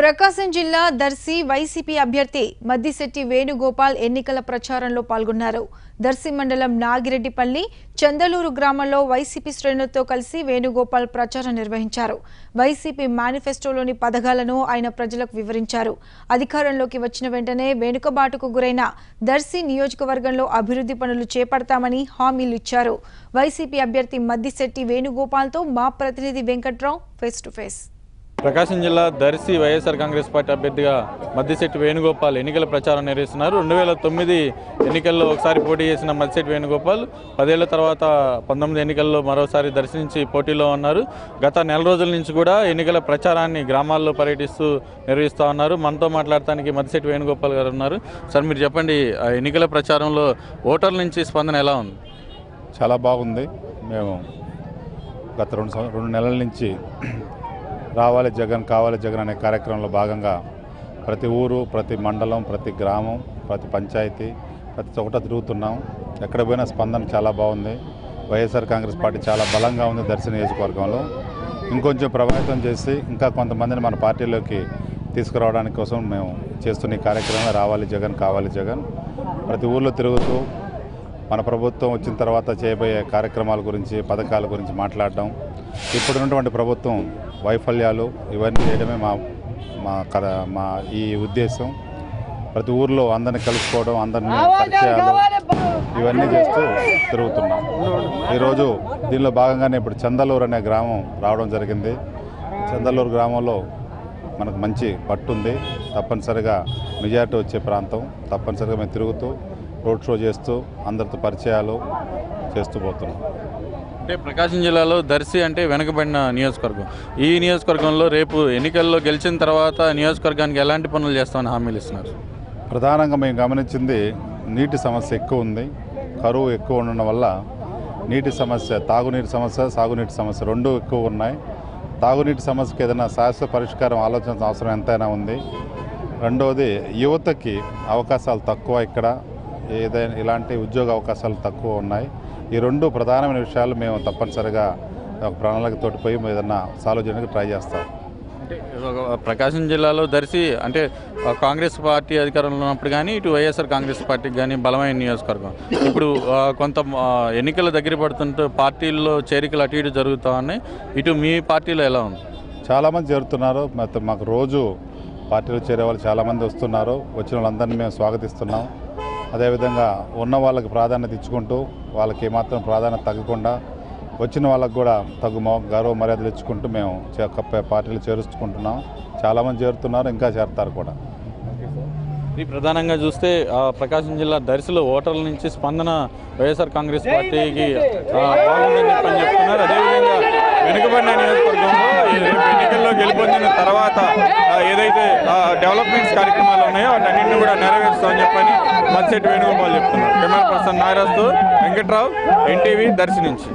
ప్రకాశం జిల్లా దర్శి వైసీపీ అభ్యర్థి మద్దిశెట్టి వేణుగోపాల్ ఎన్నికల ప్రచారంలో పాల్గొన్నారు. దర్శి మండలం నాగిరెడ్డిపల్లి చందలూరు గ్రామంలో వైసీపీ శ్రేణులతో కలిసి వేణుగోపాల్ ప్రచారం నిర్వహించారు. వైసీపీ మేనిఫెస్టోలోని పథకాలను ఆయన ప్రజలకు వివరించారు. అధికారంలోకి వచ్చిన వెంటనే వెనుకబాటుకు గురైన దర్శి నియోజకవర్గంలో అభివృద్ధి పనులు చేపడతామని హామీలు ఇచ్చారు. వైసీపీ అభ్యర్థి మద్దిశెట్టి వేణుగోపాల్తో మా ప్రతినిధి వెంకట్రావు ఫేస్ టు ఫేస్. ప్రకాశం జిల్లా దర్శి వైఎస్ఆర్ కాంగ్రెస్ పార్టీ అభ్యర్థిగా మద్దిశెట్టి వేణుగోపాల్ ఎన్నికల ప్రచారం నిర్వహిస్తున్నారు. 2009 ఎన్నికల్లో ఒకసారి పోటీ చేసిన మద్దిశెట్టి వేణుగోపాల్ 10 ఏళ్ల తర్వాత 19 ఎన్నికల్లో మరోసారి దర్శి నుంచి పోటీలో ఉన్నారు. గత నెల రోజుల నుంచి కూడా ఎన్నికల ప్రచారాన్ని గ్రామాల్లో పర్యటిస్తూ నిర్వహిస్తూ ఉన్నారు. మనతో మాట్లాడటానికి మద్దిశెట్టి వేణుగోపాల్ గారు ఉన్నారు. సార్, మీరు చెప్పండి, ఎన్నికల ప్రచారంలో ఓటర్ల నుంచి స్పందన ఎలా ఉంది? చాలా బాగుంది. మేము గత రెండు నెలల నుంచి రావాలి జగన్ కావాలి జగన్ అనే కార్యక్రమంలో భాగంగా ప్రతి ఊరు, ప్రతి మండలం, ప్రతి గ్రామం, ప్రతి పంచాయతీ, ప్రతి చోట తిరుగుతున్నాం. ఎక్కడ పోయినా స్పందన చాలా బాగుంది. వైఎస్ఆర్ కాంగ్రెస్ పార్టీ చాలా బలంగా ఉంది దర్శి నియోజకవర్గంలో. ఇంకొంచెం ప్రభావితం చేసి ఇంకా కొంతమందిని మన పార్టీలోకి తీసుకురావడానికి కోసం మేము చేస్తున్న ఈ కార్యక్రమంలో రావాలి జగన్ కావాలి జగన్ ప్రతి ఊర్లో తిరుగుతూ మన ప్రభుత్వం వచ్చిన తర్వాత చేయబోయే కార్యక్రమాల గురించి, పథకాల గురించి మాట్లాడడం, ఇప్పుడున్నటువంటి ప్రభుత్వం వైఫల్యాలు ఇవన్నీ చేయడమే మా ఈ ఉద్దేశం. ప్రతి ఊర్లో అందరిని కలుసుకోవడం, అందరినీ పరిచయాలు ఇవన్నీ చేస్తూ తిరుగుతున్నాం. ఈరోజు దీనిలో భాగంగానే ఇప్పుడు చందలూరు అనే గ్రామం రావడం జరిగింది. చందలూరు గ్రామంలో మనకు మంచి పట్టుంది. తప్పనిసరిగా మెజారిటీ వచ్చే ప్రాంతం. తప్పనిసరిగా మేము తిరుగుతూ రోడ్ షో చేస్తూ అందరితో పరిచయాలు చేస్తూ పోతున్నాం. అంటే ప్రకాశం జిల్లాలో దర్శి అంటే వెనుకబడిన నియోజకవర్గం. ఈ నియోజకవర్గంలో రేపు ఎన్నికల్లో గెలిచిన తర్వాత నియోజకవర్గానికి ఎలాంటి పనులు చేస్తామని హామీలు ఇస్తున్నారు? ప్రధానంగా మేము గమనించింది నీటి సమస్య ఎక్కువ ఉంది. కరువు ఎక్కువ ఉండడం వల్ల నీటి సమస్య, తాగునీటి సమస్య, సాగునీటి సమస్య రెండూ ఎక్కువ ఉన్నాయి. తాగునీటి సమస్యకి ఏదైనా శాశ్వత పరిష్కారం ఆలోచన అవసరం ఎంతైనా ఉంది. రెండవది, యువతకి అవకాశాలు తక్కువ. ఇక్కడ ఏదైనా ఇలాంటి ఉద్యోగ అవకాశాలు తక్కువ ఉన్నాయి. ఈ రెండు ప్రధానమైన విషయాలు మేము తప్పనిసరిగా ఒక ప్రణాళికతోటి పోయి ఏదన్నా సాల్వ్ చేయడానికి ట్రై చేస్తాం. అంటే ప్రకాశం జిల్లాలో దర్శి అంటే కాంగ్రెస్ పార్టీ అధికారంలో ఉన్నప్పుడు కానీ ఇటు వైఎస్ఆర్ కాంగ్రెస్ పార్టీకి కానీ బలమైన నియోజకవర్గం. ఇప్పుడు కొంత ఎన్నికల దగ్గర పడుతుంటే పార్టీల్లో చేరికలు అటు ఇటు జరుగుతూ ఉన్నాయి. ఇటు మీ పార్టీలో ఎలా ఉంది? చాలామంది చేరుతున్నారు. మాకు రోజు పార్టీలో చేరే వాళ్ళు చాలామంది వస్తున్నారు. వచ్చిన వాళ్ళందరినీ మేము స్వాగతిస్తున్నాం. అదేవిధంగా ఉన్న వాళ్ళకి ప్రాధాన్యత ఇచ్చుకుంటూ వాళ్ళకి ఏమాత్రం ప్రాధాన్యత తగ్గకుండా వచ్చిన వాళ్ళకు కూడా గౌరవ మర్యాదలు ఇచ్చుకుంటూ మేము పార్టీలు చేర్చుకుంటున్నాం. చాలామంది చేరుతున్నారు, ఇంకా చేరుతారు కూడా. ఈ ప్రధానంగా చూస్తే ప్రకాశం జిల్లా దర్శిలో ఓటర్ల నుంచి స్పందన వైఎస్ఆర్ కాంగ్రెస్ పార్టీకి బాగుందని చెప్తున్నారు. అదేవిధంగా వెనుకబడిన నియోజకవర్గంలో ఎన్నికల్లో గెలుపొందిన తర్వాత ఏదైతే డెవలప్మెంట్స్ కార్యక్రమాలు ఉన్నాయో వాటన్నింటినీ కూడా నెరవేరుస్తామని చెప్పని మద్దిశెట్టి వేణుగోపాల్ చెప్తున్నారు. కెమెరా పర్సన్ నాగరాజ్తో వెంకట్రావు, ఎన్టీవీ, దర్శి నుంచి.